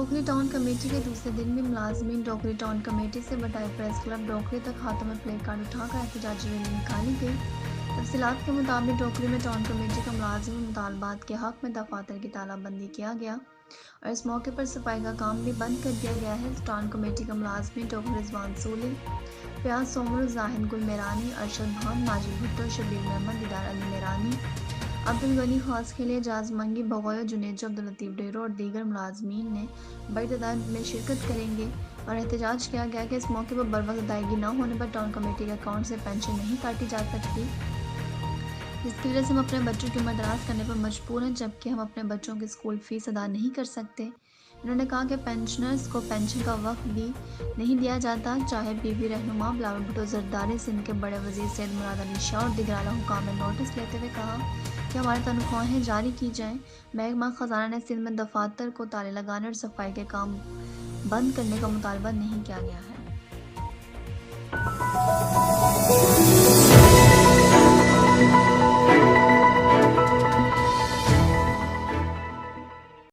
डोकरी town committee के दूसरे दिन भी मुलाजमीन डोकरी टाउन कमेटी से बटाई प्रेस क्लब डोकरी तक हाथों में प्ले कार्ड उठाकर एहतजाजी रैली निकाली गई। तफसीलात के मुताबिक डोकरी में टाउन कमेटी का मुलाजमी मुतालबात के हक में दफातर की तालाबंदी किया गया और इस मौके पर सफाई का काम भी बंद कर दिया गया है। टाउन कमेटी का मुलाजमी डॉक्टर रिजवान सोली, फयाज सोमर, जाहिद गुल मेरानी, अरशद भान, माजिद भुट्टो, शबीर अहमद, दीदार अली मेरानी, अब्दुल गनी खास खेले, एजाज मंगी भगोया, जुनेद अब्दुल लतीफ़ डेरो और दीगर मुलाजमीन ने बड़ी तादाद में शिरकत करेंगे और एहतजाज किया गया कि इस मौके पर बरवक्त अदायगी न होने पर टाउन कमेटी के अकाउंट से पेंशन नहीं काटी जा सकती, जिसकी वजह से हम अपने बच्चों की उम्र दराज करने पर मजबूर हैं, जबकि हम अपने बच्चों की स्कूल फीस अदा नहीं कर सकते। इन्होंने कहा कि पेंशनर्स को पेंशन का वक्त भी नहीं दिया जाता, चाहे बीवी रहनुमा बिलावल भुट्टो जरदारी, सिंध के बड़े वजीर सैयद मुराद अली शाह और दीगर आला हुकाम ने नोटिस लेते हुए कहा कि हमारी तनख्वाहें जारी की जाएं। महकमा खजाना ने सिंध में दफातर को ताले लगाने और सफाई के काम बंद करने का मुतालबा नहीं किया गया है।